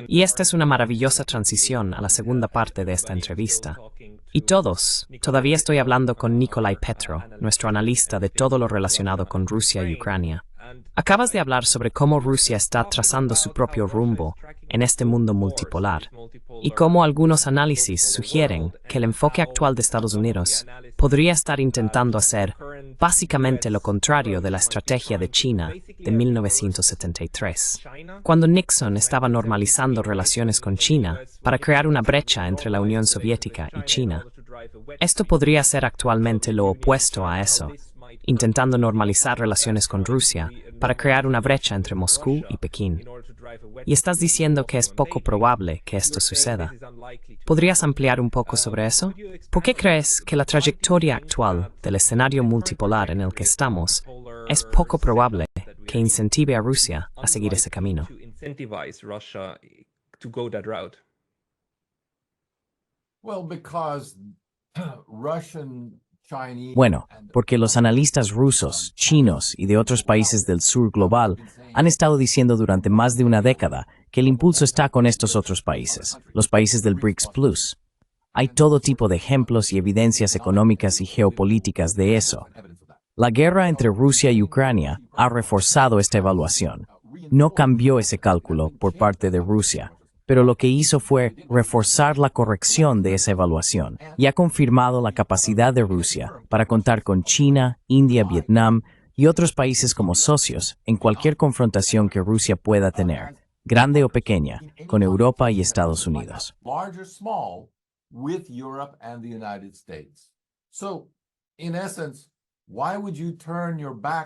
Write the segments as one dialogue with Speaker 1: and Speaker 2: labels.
Speaker 1: Y esta es una maravillosa transición a la segunda parte de esta entrevista. Y todavía estoy hablando con Nikolai Petro, nuestro analista de todo lo relacionado con Rusia y Ucrania. Acabas de hablar sobre cómo Rusia está trazando su propio rumbo en este mundo multipolar, y cómo algunos análisis sugieren que el enfoque actual de Estados Unidos podría estar intentando hacer básicamente lo contrario de la estrategia de China de 1973, cuando Nixon estaba normalizando relaciones con China para crear una brecha entre la Unión Soviética y China. Esto podría ser actualmente lo opuesto a eso, intentando normalizar relaciones con Rusia para crear una brecha entre Moscú y Pekín. Y estás diciendo que es poco probable que esto suceda. ¿Podrías ampliar un poco sobre eso? ¿Por qué crees que la trayectoria actual del escenario multipolar en el que estamos es poco probable que incentive a Rusia a seguir ese camino?
Speaker 2: Bueno, porque los analistas rusos, chinos y de otros países del sur global han estado diciendo durante más de una década que el impulso está con estos otros países, los países del BRICS Plus. Hay todo tipo de ejemplos y evidencias económicas y geopolíticas de eso. La guerra entre Rusia y Ucrania ha reforzado esta evaluación. No cambió ese cálculo por parte de Rusia, pero lo que hizo fue reforzar la corrección de esa evaluación y ha confirmado la capacidad de Rusia para contar con China, India, Vietnam y otros países como socios en cualquier confrontación que Rusia pueda tener, grande o pequeña, con Europa y Estados Unidos.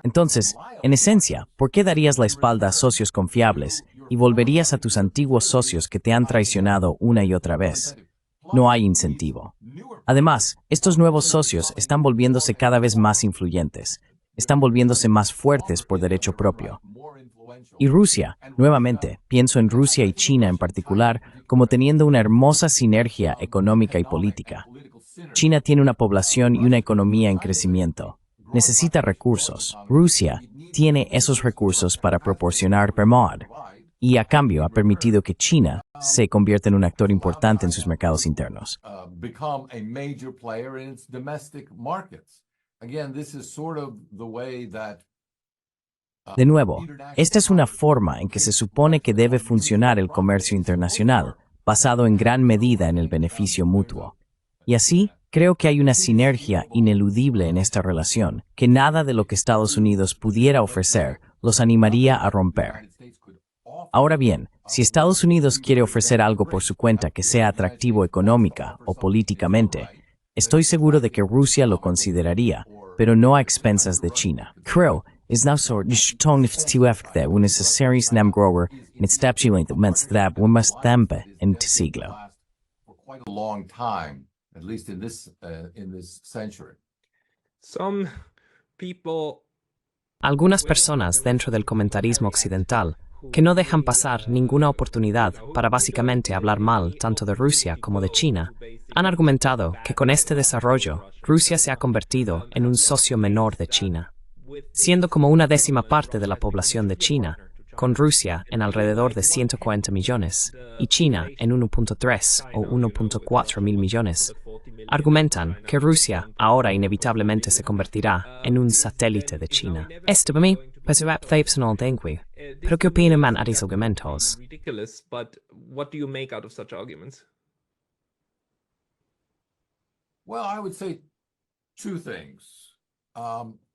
Speaker 2: Entonces, en esencia, ¿por qué darías la espalda a socios confiables y volverías a tus antiguos socios que te han traicionado una y otra vez? No hay incentivo. Además, estos nuevos socios están volviéndose cada vez más influyentes, están volviéndose más fuertes por derecho propio. Y Rusia, nuevamente, pienso en Rusia y China en particular, como teniendo una hermosa sinergia económica y política. China tiene una población y una economía en crecimiento. Necesita recursos. Rusia tiene esos recursos para proporcionar per mod, y a cambio ha permitido que China se convierta en un actor importante en sus mercados internos. De nuevo, esta es una forma en que se supone que debe funcionar el comercio internacional, basado en gran medida en el beneficio mutuo. Y así, creo que hay una sinergia ineludible en esta relación, que nada de lo que Estados Unidos pudiera ofrecer los animaría a romper. Ahora bien, si Estados Unidos quiere ofrecer algo por su cuenta que sea atractivo económica o políticamente, estoy seguro de que Rusia lo consideraría, pero no a expensas de China. Creo, is now so de una series namgrower en stapchilent menstrab wimastampe en siglo.
Speaker 3: At least in this century.
Speaker 1: Algunas personas dentro del comentarismo occidental que no dejan pasar ninguna oportunidad para básicamente hablar mal tanto de Rusia como de China, han argumentado que con este desarrollo, Rusia se ha convertido en un socio menor de China, siendo como una décima parte de la población de China, con Rusia en alrededor de 140 millones y China en 1.3 o 1.4 mil millones. Argumentan que Rusia ahora inevitablemente se convertirá en un satélite de China. Esto para mí, pues personal dengue. ¿Pero qué opinan man a esos argumentos?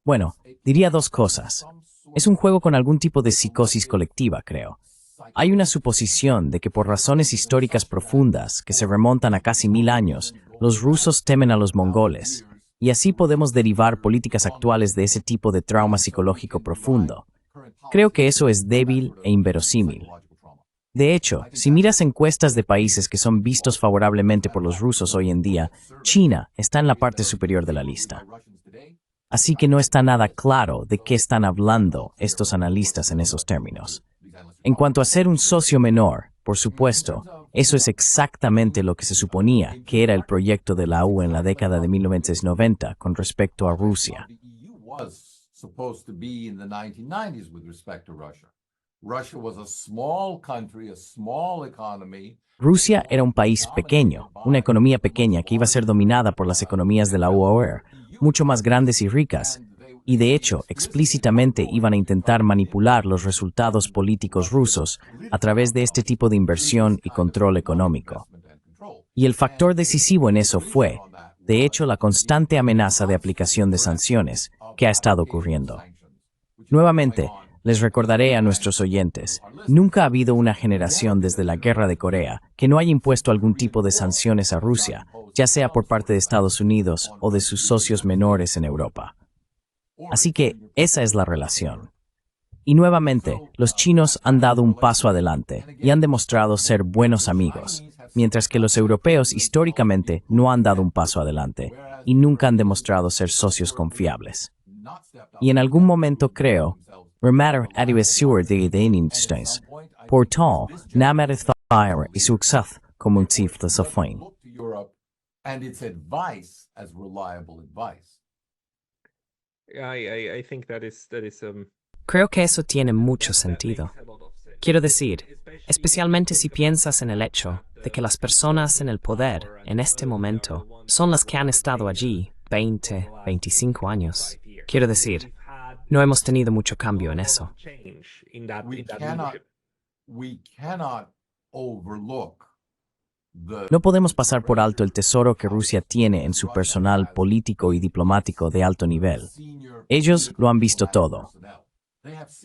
Speaker 2: Bueno, diría dos cosas. Es un juego con algún tipo de psicosis colectiva, creo. Hay una suposición de que por razones históricas profundas, que se remontan a casi 1000 años, los rusos temen a los mongoles, y así podemos derivar políticas actuales de ese tipo de trauma psicológico profundo. Creo que eso es débil e inverosímil. De hecho, si miras encuestas de países que son vistos favorablemente por los rusos hoy en día, China está en la parte superior de la lista. Así que no está nada claro de qué están hablando estos analistas en esos términos. En cuanto a ser un socio menor, Por supuesto, eso es exactamente lo que se suponía que era el proyecto de la EU en la década de 1990 con respecto a Rusia.
Speaker 3: The EU was supposed to be in the 1990s with respect to Russia. Russia was a small country, a small economy.
Speaker 2: Rusia era un país pequeño, una economía pequeña que iba a ser dominada por las economías de la URSS, mucho más grandes y ricas, y de hecho explícitamente iban a intentar manipular los resultados políticos rusos a través de este tipo de inversión y control económico. Y el factor decisivo en eso fue, de hecho, la constante amenaza de aplicación de sanciones que ha estado ocurriendo. Nuevamente, les recordaré a nuestros oyentes, nunca ha habido una generación desde la Guerra de Corea que no haya impuesto algún tipo de sanciones a Rusia, ya sea por parte de Estados Unidos o de sus socios menores en Europa. Así que esa es la relación. Y nuevamente, los chinos han dado un paso adelante y han demostrado ser buenos amigos, mientras que los europeos históricamente no han dado un paso adelante y nunca han demostrado ser socios confiables. Y en algún momento creo, Rematter adivesur de instance, por tal, namer thair y success como un tifta safain.
Speaker 3: Look to Europe and its advice as reliable advice.
Speaker 4: I think that is
Speaker 1: Creo que eso tiene mucho sentido. Quiero decir, especialmente si piensas en el hecho de que las personas en el poder en este momento son las que han estado allí 20, 25 años. Quiero decir, no hemos tenido mucho cambio en eso.
Speaker 3: We cannot overlook the
Speaker 2: No podemos pasar por alto el tesoro que Rusia tiene en su personal político y diplomático de alto nivel. Ellos lo han visto todo.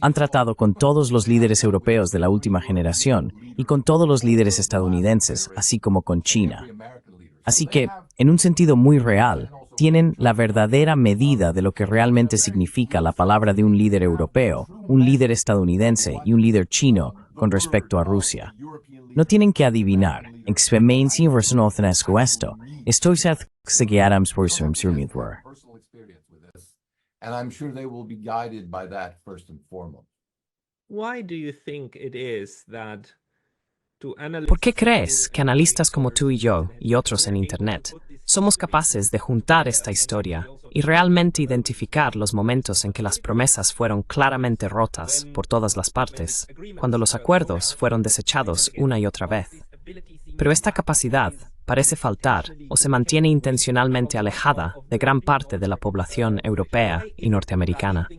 Speaker 2: Han tratado con todos los líderes europeos de la última generación y con todos los líderes estadounidenses, así como con China. Así que, en un sentido muy real, tienen la verdadera medida de lo que realmente significa la palabra de un líder europeo, un líder estadounidense y un líder chino con respecto a Rusia. No tienen que adivinar. Experiencia reconozco esto. Estoy seguro que Adams por su
Speaker 3: personal experience with this, and I'm sure they will be guided by that first and foremost.
Speaker 4: Why do you think it is that
Speaker 1: ¿Por qué crees que analistas como tú y yo, y otros en Internet, somos capaces de juntar esta historia y realmente identificar los momentos en que las promesas fueron claramente rotas por todas las partes, cuando los acuerdos fueron desechados una y otra vez? Pero esta capacidad parece faltar o se mantiene intencionalmente alejada de gran parte de la población europea y norteamericana.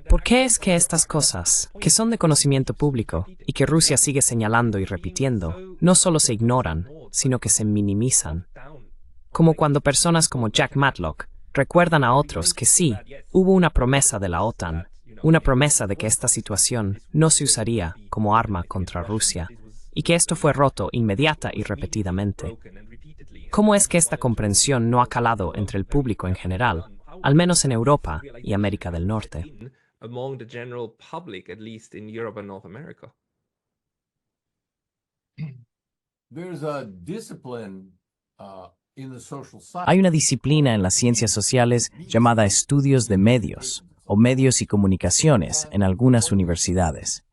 Speaker 1: ¿Por qué es que estas cosas, que son de conocimiento público y que Rusia sigue señalando y repitiendo, no solo se ignoran, sino que se minimizan? Como cuando personas como Jack Matlock recuerdan a otros que sí, hubo una promesa de la OTAN, una promesa de que esta situación no se usaría como arma contra Rusia, y que esto fue roto inmediata y repetidamente. ¿Cómo es que esta comprensión no ha calado entre el público en general, al menos en Europa y América del Norte?
Speaker 4: among the general public, at least in Europe and North America?
Speaker 3: There's a discipline in the social science.
Speaker 2: Hay una disciplina en las ciencias sociales llamada estudios de medios o medios y comunicaciones en algunas universidades.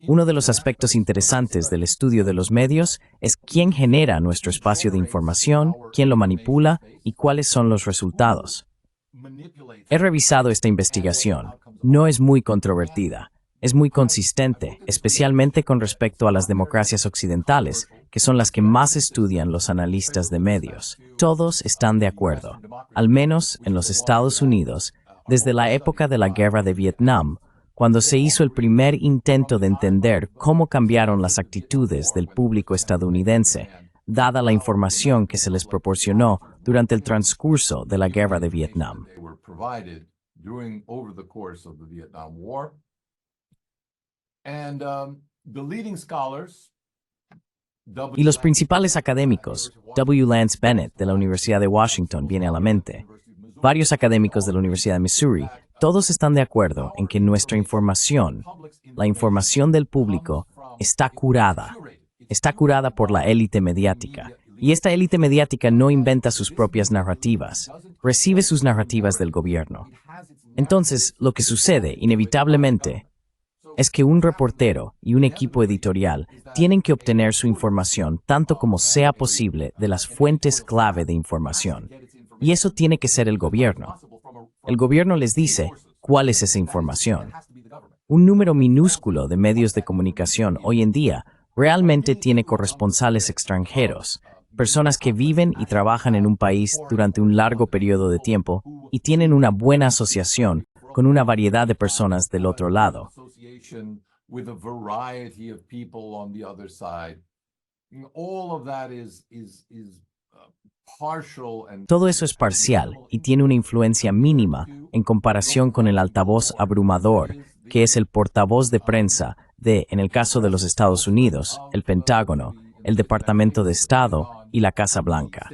Speaker 2: Uno de los aspectos interesantes del estudio de los medios es quién genera nuestro espacio de información, quién lo manipula y cuáles son los resultados. He revisado esta investigación. No es muy controvertida. Es muy consistente, especialmente con respecto a las democracias occidentales, que son las que más estudian los analistas de medios. Todos están de acuerdo, al menos en los Estados Unidos, desde la época de la Guerra de Vietnam, cuando se hizo el primer intento de entender cómo cambiaron las actitudes del público estadounidense, dada la información que se les proporcionó durante el transcurso de la Guerra de Vietnam.
Speaker 3: They were provided over the course of the Vietnam War. And the leading scholars,
Speaker 2: Y los principales académicos, W. Lance Bennett de la Universidad de Washington viene a la mente, varios académicos de la Universidad de Missouri, todos están de acuerdo en que nuestra información, la información del público, está curada por la élite mediática. Y esta élite mediática no inventa sus propias narrativas, recibe sus narrativas del gobierno. Entonces, lo que sucede, inevitablemente, es que un reportero y un equipo editorial tienen que obtener su información tanto como sea posible de las fuentes clave de información. Y eso tiene que ser el gobierno. El gobierno les dice cuál es esa información. Un número minúsculo de medios de comunicación hoy en día realmente tiene corresponsales extranjeros, personas que viven y trabajan en un país durante un largo periodo de tiempo y tienen una buena asociación con una variedad de personas del otro lado. Todo eso es parcial y tiene una influencia mínima en comparación con el altavoz abrumador, que es el portavoz de prensa de, en el caso de los Estados Unidos, el Pentágono, el Departamento de Estado y la Casa Blanca.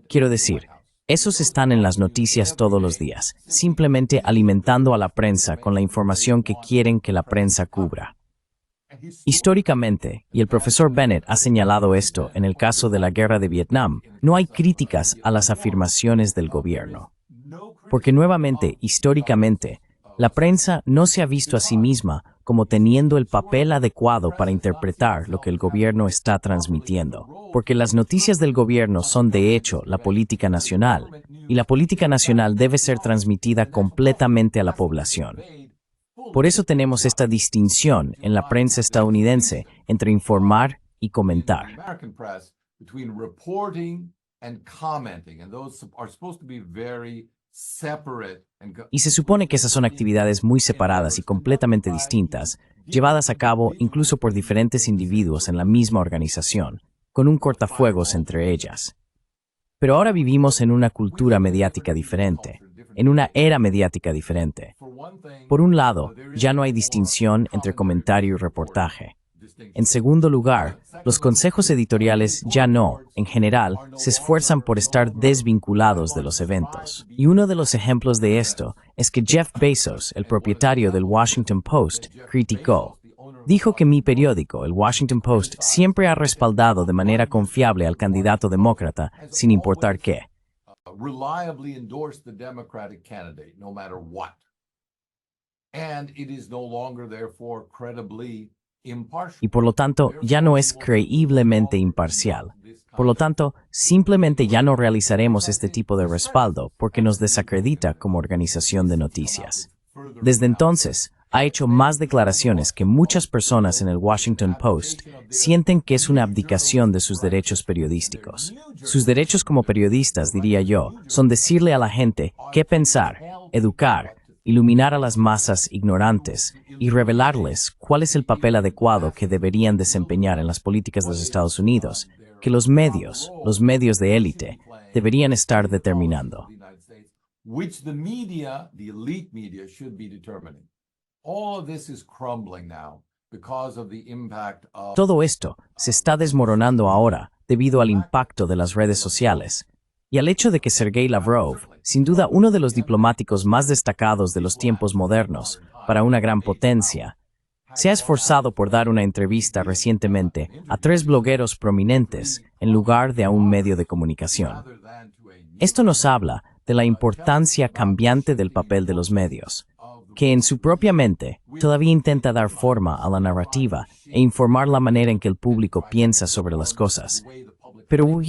Speaker 2: Quiero decir, esos están en las noticias todos los días, simplemente alimentando a la prensa con la información que quieren que la prensa cubra. Históricamente, y el profesor Bennett ha señalado esto en el caso de la guerra de Vietnam, no hay críticas a las afirmaciones del gobierno. Porque nuevamente, históricamente, la prensa no se ha visto a sí misma como teniendo el papel adecuado para interpretar lo que el gobierno está transmitiendo, porque las noticias del gobierno son de hecho la política nacional, y la política nacional debe ser transmitida completamente a la población. Por eso tenemos esta distinción en la prensa estadounidense entre informar y comentar. Y se supone que esas son actividades muy separadas y completamente distintas, llevadas a cabo incluso por diferentes individuos en la misma organización, con un cortafuegos entre ellas. Pero ahora vivimos en una cultura mediática diferente, en una era mediática diferente. Por un lado, ya no hay distinción entre comentario y reportaje. En segundo lugar, los consejos editoriales ya no, en general, se esfuerzan por estar desvinculados de los eventos. Y uno de los ejemplos de esto es que Jeff Bezos, el propietario del Washington Post, criticó. Dijo que mi periódico, el Washington Post, siempre ha respaldado de manera confiable al candidato demócrata, sin importar qué.
Speaker 3: Reliably endorsed the Democratic candidate, no matter what. And it is no longer, therefore, credibly impartial.
Speaker 2: Y por lo tanto, ya no es creíblemente imparcial. Por lo tanto, simplemente ya no realizaremos este tipo de respaldo porque nos desacredita como organización de noticias. Desde entonces, ha hecho más declaraciones que muchas personas en el Washington Post sienten que es una abdicación de sus derechos periodísticos. Sus derechos como periodistas, diría yo, son decirle a la gente qué pensar, educar, iluminar a las masas ignorantes y revelarles cuál es el papel adecuado que deberían desempeñar en las políticas de los Estados Unidos, que los medios de élite, deberían estar determinando.
Speaker 3: Which the media, the elite media, should be determining. All of this is crumbling now because of the impact of...
Speaker 2: Todo esto se está desmoronando ahora debido al impacto de las redes sociales y al hecho de que Sergei Lavrov, sin duda uno de los diplomáticos más destacados de los tiempos modernos para una gran potencia, se ha esforzado por dar una entrevista recientemente a 3 blogueros prominentes en lugar de a un medio de comunicación. Esto nos habla de la importancia cambiante del papel de los medios, que en su propia mente todavía intenta dar forma a la narrativa e informar la manera en que el público piensa sobre las cosas. Pero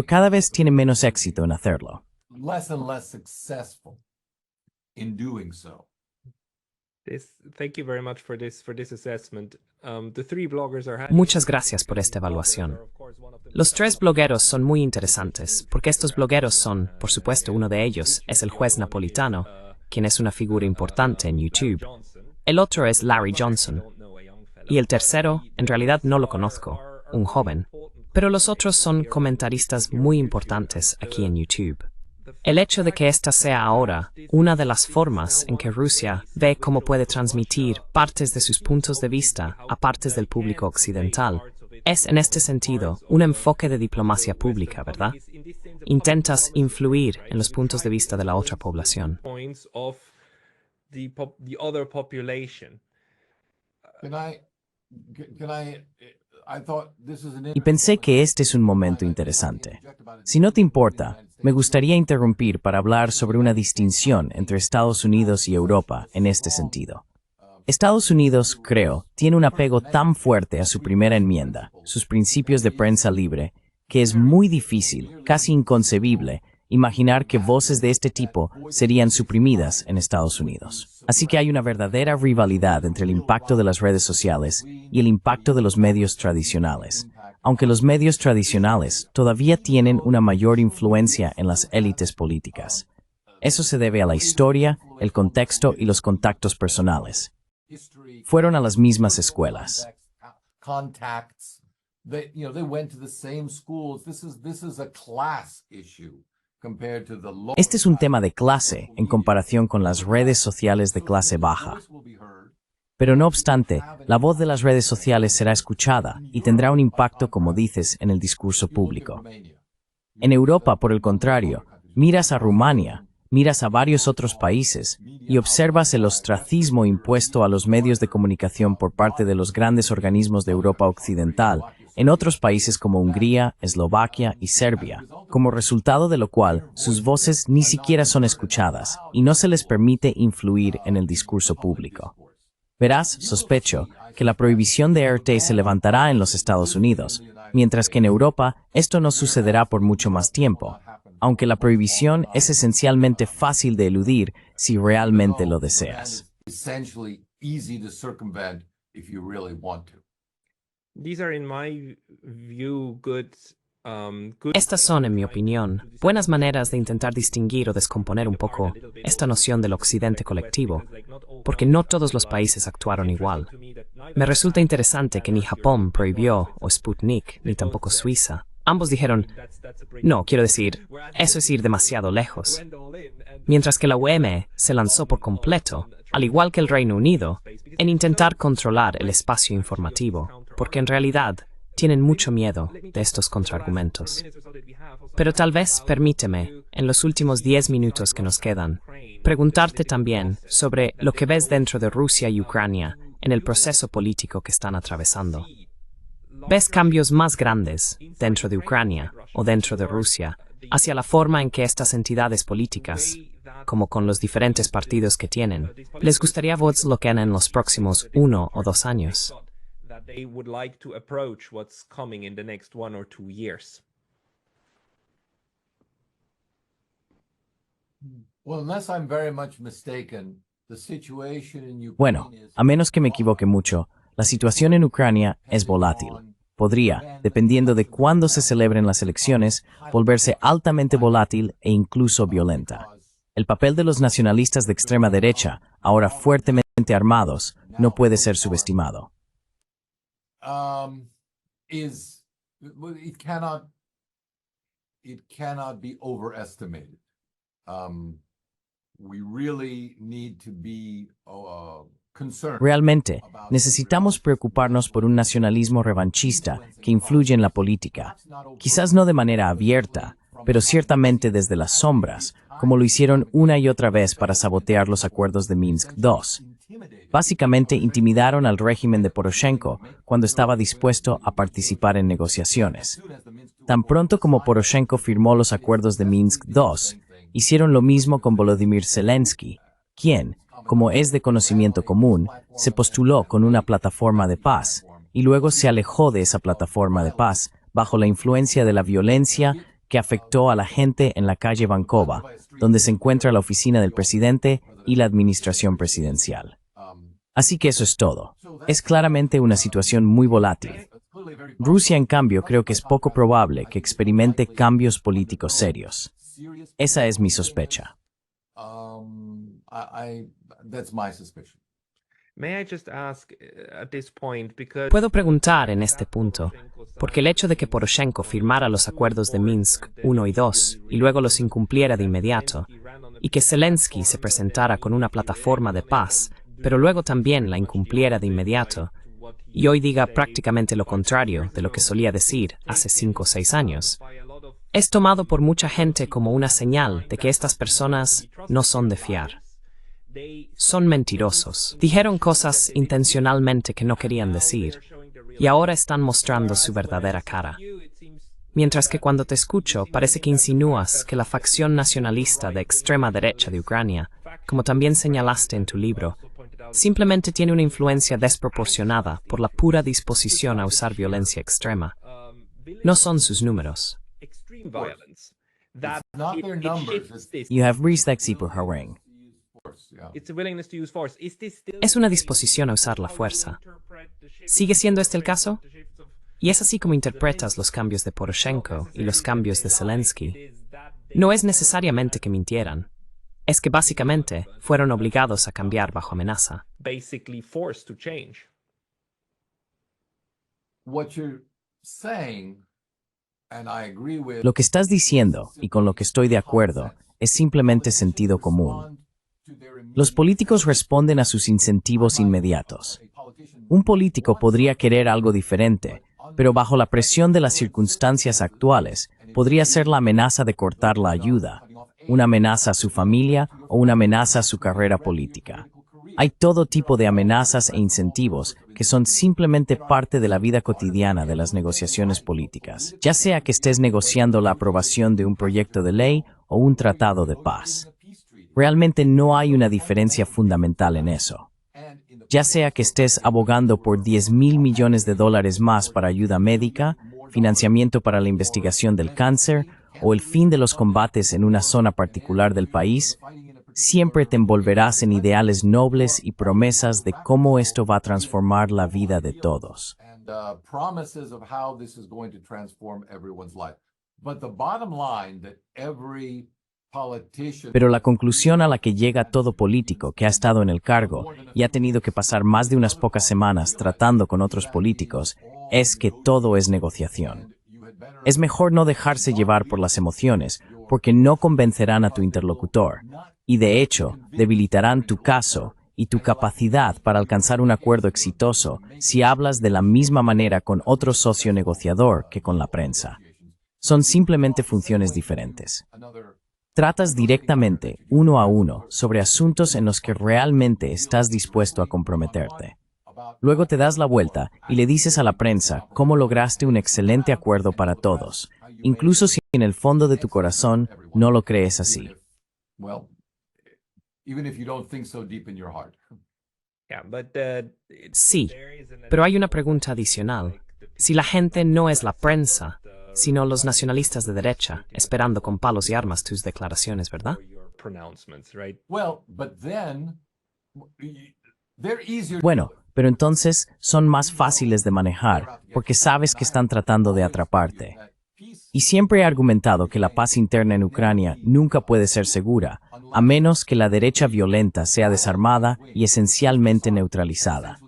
Speaker 2: cada vez tiene menos éxito en hacerlo.
Speaker 3: Less and less successful in doing so.
Speaker 4: Thank you very much for this assessment. The 3 bloggers are
Speaker 1: Muchas gracias por esta evaluación. Los 3 blogueros son muy interesantes, porque estos blogueros son, por supuesto, uno de ellos es el juez napolitano, quien es una figura importante en YouTube. El otro es Larry Johnson. Y el tercero, en realidad no lo conozco, un joven. Pero los otros son comentaristas muy importantes aquí en YouTube. El hecho de que esta sea ahora una de las formas en que Rusia ve cómo puede transmitir partes de sus puntos de vista a partes del público occidental es, en este sentido, un enfoque de diplomacia pública, ¿verdad? Intentas influir en los puntos de vista de la otra población.
Speaker 2: Y pensé que este es un momento interesante. Si no te importa, me gustaría interrumpir para hablar sobre una distinción entre Estados Unidos y Europa en este sentido. Estados Unidos, creo, tiene un apego tan fuerte a su primera enmienda, sus principios de prensa libre, que es muy difícil, casi inconcebible, imaginar que voces de este tipo serían suprimidas en Estados Unidos. Así que hay una verdadera rivalidad entre el impacto de las redes sociales y el impacto de los medios tradicionales, aunque los medios tradicionales todavía tienen una mayor influencia en las élites políticas. Eso se debe a la historia, el contexto y los contactos personales. Fueron a las mismas escuelas. Este es un tema de clase en comparación con las redes sociales de clase baja. Pero no obstante, la voz de las redes sociales será escuchada y tendrá un impacto, como dices, en el discurso público. En Europa, por el contrario, miras a Rumania, miras a varios otros países y observas el ostracismo impuesto a los medios de comunicación por parte de los grandes organismos de Europa Occidental, en otros países como Hungría, Eslovaquia y Serbia, como resultado de lo cual sus voces ni siquiera son escuchadas y no se les permite influir en el discurso público. Verás, sospecho, que la prohibición de RT se levantará en los Estados Unidos, mientras que en Europa esto no sucederá por mucho más tiempo, aunque la prohibición es esencialmente fácil de eludir si realmente lo deseas.
Speaker 1: Estas son, en mi opinión, buenas maneras de intentar distinguir o descomponer un poco esta noción del occidente colectivo, porque no todos los países actuaron igual. Me resulta interesante que ni Japón prohibió o Sputnik, ni tampoco Suiza. Ambos dijeron, no, quiero decir, eso es ir demasiado lejos. Mientras que la UM se lanzó por completo, al igual que el Reino Unido, en intentar controlar el espacio informativo, porque en realidad tienen mucho miedo de estos contraargumentos. Pero tal vez permíteme, en los últimos 10 minutos que nos quedan, preguntarte también sobre lo que ves dentro de Rusia y Ucrania en el proceso político que están atravesando. ¿Ves cambios más grandes dentro de Ucrania o dentro de Rusia hacia la forma en que estas entidades políticas, como con los diferentes partidos que tienen, les gustaría Volkswagen en los próximos 1 o 2 años?
Speaker 2: Bueno, a menos que me equivoque mucho, la situación en Ucrania es volátil. Podría, dependiendo de cuándo se celebren las elecciones, volverse altamente volátil e incluso violenta. El papel de los nacionalistas de extrema derecha, ahora fuertemente armados, no puede ser subestimado.
Speaker 3: It cannot be overestimated. We really need to be
Speaker 2: Realmente, necesitamos preocuparnos por un nacionalismo revanchista que influye en la política, quizás no de manera abierta, pero ciertamente desde las sombras, como lo hicieron una y otra vez para sabotear los acuerdos de Minsk II. Básicamente intimidaron al régimen de Poroshenko cuando estaba dispuesto a participar en negociaciones. Tan pronto como Poroshenko firmó los acuerdos de Minsk II, hicieron lo mismo con Volodymyr Zelensky, quien, como es de conocimiento común, se postuló con una plataforma de paz y luego se alejó de esa plataforma de paz bajo la influencia de la violencia que afectó a la gente en la calle Vankova, donde se encuentra la oficina del presidente y la administración presidencial. Así que eso es todo. Es claramente una situación muy volátil. Rusia, en cambio, creo que es poco probable que experimente cambios políticos serios. Esa es mi sospecha.
Speaker 1: Puedo preguntar en este punto, porque el hecho de que Poroshenko firmara los acuerdos de Minsk I y II y luego los incumpliera de inmediato, y que Zelensky se presentara con una plataforma de paz, pero luego también la incumpliera de inmediato, y hoy diga prácticamente lo contrario de lo que solía decir hace 5 o 6 años, es tomado por mucha gente como una señal de que estas personas no son de fiar. Son mentirosos. Dijeron cosas intencionalmente que no querían decir, y ahora están mostrando su verdadera cara. Mientras que cuando te escucho, parece que insinúas que la facción nacionalista de extrema derecha de Ucrania, como también señalaste en tu libro, simplemente tiene una influencia desproporcionada por la pura disposición a usar violencia extrema. No son sus números.
Speaker 4: Extreme violence.
Speaker 3: It's
Speaker 4: That
Speaker 3: not their
Speaker 4: it
Speaker 3: numbers,
Speaker 4: shifts
Speaker 3: it's
Speaker 4: this.
Speaker 2: You have reached that Harang.
Speaker 3: yeah.
Speaker 4: It's a willingness to use force. Is this still
Speaker 1: Es una disposición a usar la fuerza. ¿Sigue siendo este el caso? Y es así como interpretas los cambios de Poroshenko y los cambios de Zelensky. No es necesariamente que mintieran. Es que básicamente fueron obligados a cambiar bajo amenaza.
Speaker 4: basically forced to change?
Speaker 3: What you're saying, and I agree with,
Speaker 2: Lo que estás diciendo, y con lo que estoy de acuerdo, es simplemente sentido común. Los políticos responden a sus incentivos inmediatos. Un político podría querer algo diferente, pero bajo la presión de las circunstancias actuales, podría ser la amenaza de cortar la ayuda, una amenaza a su familia o una amenaza a su carrera política. Hay todo tipo de amenazas e incentivos que son simplemente parte de la vida cotidiana de las negociaciones políticas, ya sea que estés negociando la aprobación de un proyecto de ley o un tratado de paz. Realmente no hay una diferencia fundamental en eso. Ya sea que estés abogando por $10,000 millones más para ayuda médica, financiamiento para la investigación del cáncer o el fin de los combates en una zona particular del país, siempre te envolverás en ideales nobles y promesas de cómo esto va a transformar la vida de todos.
Speaker 3: and promises of how this is going to transform everyone's life. But the bottom line that every politician
Speaker 2: Pero la conclusión a la que llega todo político que ha estado en el cargo y ha tenido que pasar más de unas pocas semanas tratando con otros políticos es que todo es negociación. Es mejor no dejarse llevar por las emociones porque no convencerán a tu interlocutor y de hecho debilitarán tu caso y tu capacidad para alcanzar un acuerdo exitoso si hablas de la misma manera con otro socio negociador que con la prensa. Son simplemente funciones diferentes. Tratas directamente, uno a uno, sobre asuntos en los que realmente estás dispuesto a comprometerte. Luego te das la vuelta y le dices a la prensa cómo lograste un excelente acuerdo para todos, incluso si en el fondo de tu corazón no lo crees así.
Speaker 3: well, even if you don't think so deep in your heart.
Speaker 4: Yeah, but
Speaker 1: Sí, pero hay una pregunta adicional. Si la gente no es la prensa, sino los nacionalistas de derecha, esperando con palos y armas tus declaraciones, ¿verdad?
Speaker 4: your pronouncements, right?
Speaker 3: Well, but then they're easier.
Speaker 2: Bueno, pero entonces son más fáciles de manejar porque sabes que están tratando de atraparte. Y siempre he argumentado que la paz interna en Ucrania nunca puede ser segura, a menos que la derecha violenta sea desarmada y esencialmente neutralizada.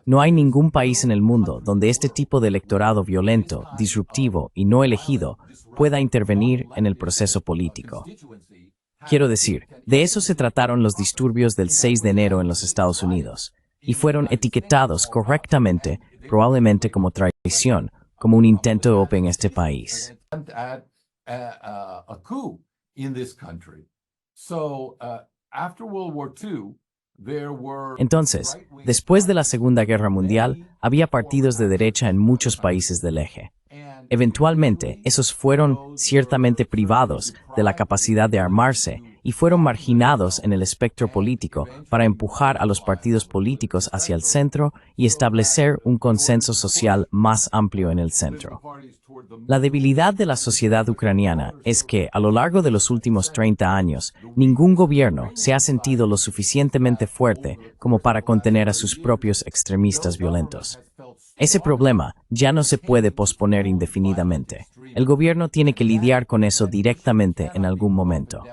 Speaker 2: No hay ningún país en el mundo donde este tipo de electorado violento, disruptivo y no elegido pueda intervenir en el proceso político. Quiero decir, de eso se trataron los disturbios del 6 de enero en los Estados Unidos, y fueron etiquetados correctamente, probablemente como traición, como un intento de golpe en este país.
Speaker 3: At a coup in this country. So after World War II, there were
Speaker 2: Entonces, después de la Segunda Guerra Mundial, había partidos de derecha en muchos países del eje. Eventualmente, esos fueron ciertamente privados de la capacidad de armarse y fueron marginados en el espectro político para empujar a los partidos políticos hacia el centro y establecer un consenso social más amplio en el centro. La debilidad de la sociedad ucraniana es que, a lo largo de los últimos 30 años, ningún gobierno se ha sentido lo suficientemente fuerte como para contener a sus propios extremistas violentos. Ese problema ya no se puede posponer indefinidamente. El gobierno tiene que lidiar con eso directamente en algún momento.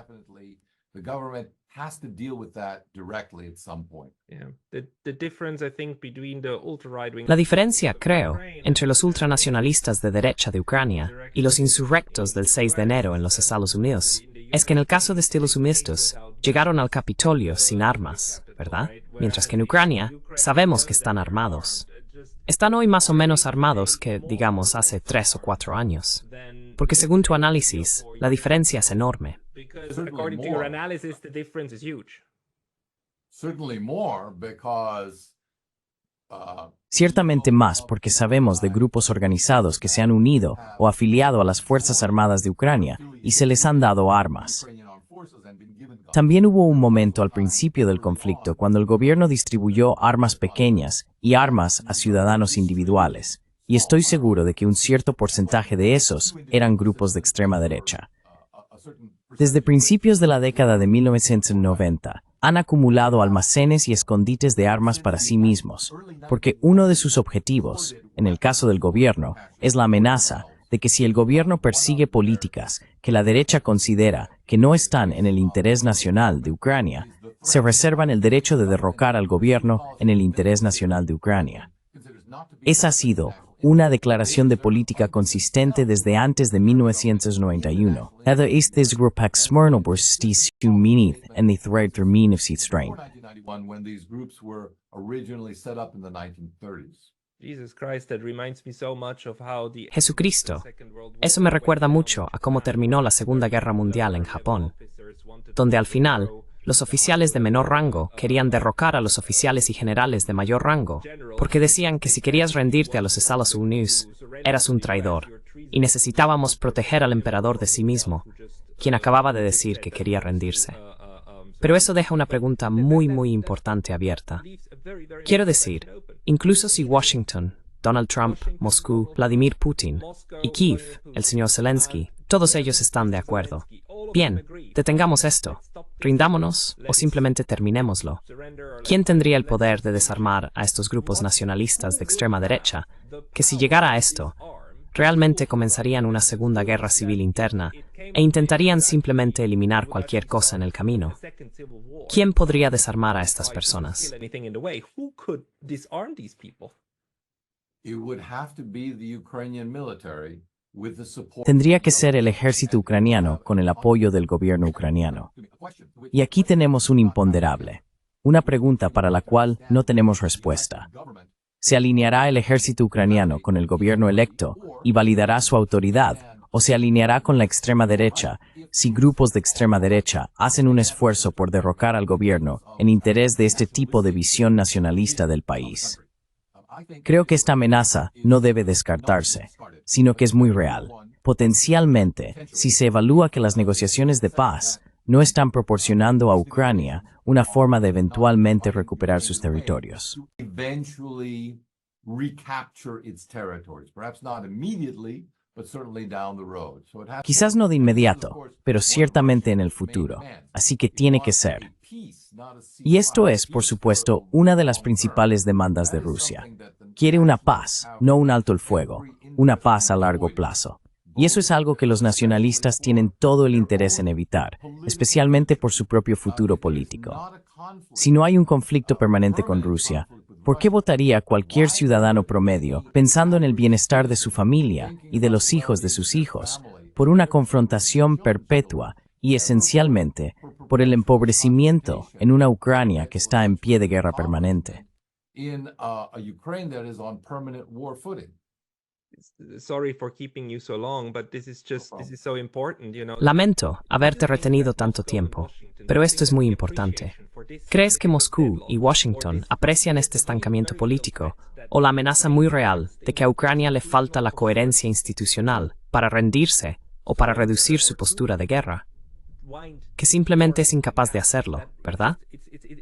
Speaker 3: The government has to deal with that directly at some point.
Speaker 4: Yeah. The difference, I think, between the ultra-right-wing
Speaker 1: La diferencia, creo, entre los ultranacionalistas de derecha de Ucrania y los insurrectos del 6 de enero en los Estados Unidos es que en el caso de Estados Unidos llegaron al Capitolio sin armas, ¿verdad? Mientras que en Ucrania sabemos que están armados. Están hoy más o menos armados que, digamos, hace 3 o 4 años. Porque según tu análisis, la diferencia es enorme.
Speaker 4: because
Speaker 3: Certainly
Speaker 4: according to your
Speaker 3: more.
Speaker 4: analysis, the difference is huge.
Speaker 3: Certainly more because
Speaker 2: Ciertamente más porque sabemos de grupos organizados que se han unido o afiliado a las Fuerzas Armadas de Ucrania y se les han dado armas. También hubo un momento al principio del conflicto cuando el gobierno distribuyó armas pequeñas y armas a ciudadanos individuales, y estoy seguro de que un cierto porcentaje de esos eran grupos de extrema derecha. Desde principios de la década de 1990, han acumulado almacenes y escondites de armas para sí mismos, porque uno de sus objetivos, en el caso del gobierno, es la amenaza de que si el gobierno persigue políticas que la derecha considera que no están en el interés nacional de Ucrania, se reservan el derecho de derrocar al gobierno en el interés nacional de Ucrania. Esa ha sido una declaración de política consistente desde antes de 1991. Hade este grupo Smyrnobor stis minith en the thread termin strain.
Speaker 3: 1991, when these groups were originally set up in the 1930s.
Speaker 4: Jesus Christ, that reminds me so much of how the
Speaker 1: Jesucristo.
Speaker 4: Second World War
Speaker 1: Eso me recuerda mucho a cómo terminó la Segunda Guerra Mundial en Japón, donde al final los oficiales de menor rango querían derrocar a los oficiales y generales de mayor rango, porque decían que si querías rendirte a los Estados Unidos, eras un traidor, y necesitábamos proteger al emperador de sí mismo, quien acababa de decir que quería rendirse. Pero eso deja una pregunta muy importante abierta. Quiero decir, incluso si Washington, Donald Trump, Moscú, Vladimir Putin y Kiev, el señor Zelensky, todos ellos están de acuerdo. Bien, detengamos esto, rindámonos o simplemente terminémoslo. ¿Quién tendría el poder de desarmar a estos grupos nacionalistas de extrema derecha, que si llegara a esto, realmente comenzarían una segunda guerra civil interna e intentarían simplemente eliminar cualquier cosa en el camino? ¿Quién podría desarmar a estas personas?
Speaker 3: It would have to be the Ukrainian military with the support.
Speaker 2: Tendría que ser el ejército ucraniano con el apoyo del gobierno ucraniano. Y aquí tenemos un imponderable, una pregunta para la cual no tenemos respuesta. ¿Se alineará el ejército ucraniano con el gobierno electo y validará su autoridad? ¿O se alineará con la extrema derecha si grupos de extrema derecha hacen un esfuerzo por derrocar al gobierno en interés de este tipo de visión nacionalista del país? Creo que esta amenaza no debe descartarse, sino que es muy real. Potencialmente, si se evalúa que las negociaciones de paz no están proporcionando a Ucrania una forma de eventualmente recuperar sus territorios.
Speaker 3: Eventually recapture its territories, perhaps not immediately, but certainly down the road. So it has
Speaker 2: Quizás no de inmediato, pero ciertamente en el futuro. Así que tiene que ser. Y esto es, por supuesto, una de las principales demandas de Rusia. Quiere una paz, no un alto el fuego, una paz a largo plazo. Y eso es algo que los nacionalistas tienen todo el interés en evitar, especialmente por su propio futuro político. Si no hay un conflicto permanente con Rusia, ¿por qué votaría cualquier ciudadano promedio, pensando en el bienestar de su familia y de los hijos de sus hijos, por una confrontación perpetua y esencialmente por el empobrecimiento en una Ucrania que está en pie de guerra permanente?
Speaker 3: in a Ukraine that is on permanent war footing.
Speaker 4: Sorry for keeping you so long, but this is so important, you know.
Speaker 1: Lamento haberte retenido tanto tiempo, pero esto es muy importante. ¿Crees que Moscú y Washington aprecian este estancamiento político o la amenaza muy real de que a Ucrania le falta la coherencia institucional para rendirse o para reducir su postura de guerra? Que simplemente es incapaz de hacerlo, ¿verdad?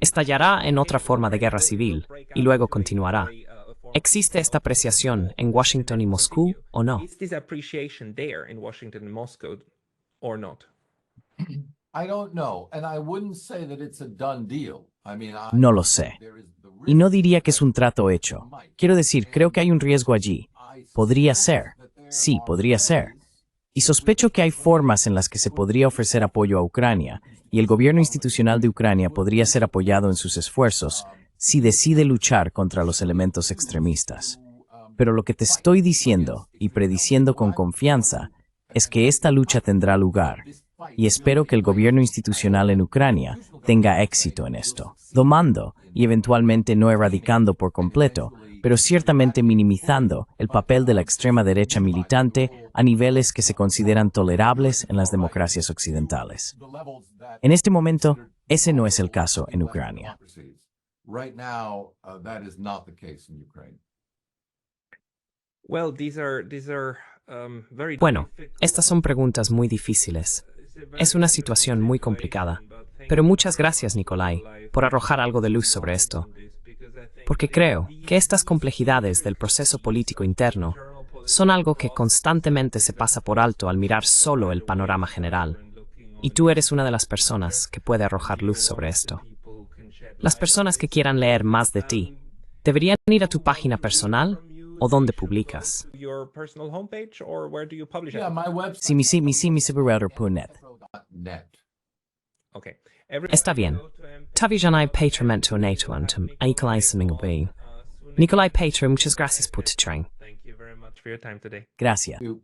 Speaker 1: Estallará en otra forma de guerra civil y luego continuará. ¿Existe esta apreciación en Washington y Moscú o no?
Speaker 4: Is this appreciation there in Washington and Moscow or not?
Speaker 3: I don't know, and I wouldn't say that it's a done deal. I mean,
Speaker 2: No lo sé. Y no diría que es un trato hecho. Quiero decir, creo que hay un riesgo allí. Podría ser. Sí, podría ser. Y sospecho que hay formas en las que se podría ofrecer apoyo a Ucrania, y el gobierno institucional de Ucrania podría ser apoyado en sus esfuerzos si decide luchar contra los elementos extremistas. Pero lo que te estoy diciendo y prediciendo con confianza es que esta lucha tendrá lugar, y espero que el gobierno institucional en Ucrania tenga éxito en esto, domando y eventualmente no erradicando por completo, pero ciertamente minimizando el papel de la extrema derecha militante a niveles que se consideran tolerables en las democracias occidentales. En este momento, ese no es el caso en Ucrania.
Speaker 3: Right now, that is not the case in Ukraine.
Speaker 4: Well, these are very
Speaker 1: Bueno, estas son preguntas muy difíciles. Es una situación muy complicada. Pero muchas gracias, Nikolai, por arrojar algo de luz sobre esto. Porque creo que estas complejidades del proceso político interno son algo que constantemente se pasa por alto al mirar solo el panorama general. Y tú eres una de las personas que puede arrojar luz sobre esto. Las personas que quieran leer más de ti, ¿deberían ir a tu página personal o dónde publicas?
Speaker 4: Your personal homepage, or where do you publish it?
Speaker 3: Yeah, my website.
Speaker 2: simisiburouter.net.
Speaker 3: .net.
Speaker 4: Okay. Everybody
Speaker 1: Está bien.
Speaker 4: go to MP.
Speaker 1: Tavijanai Patrementu Natuantum, Aikalai Samingbi. Nikolai Petro, muchas gracias por tu train.
Speaker 4: Thank you very much for your time today.
Speaker 2: Gracias.
Speaker 3: You-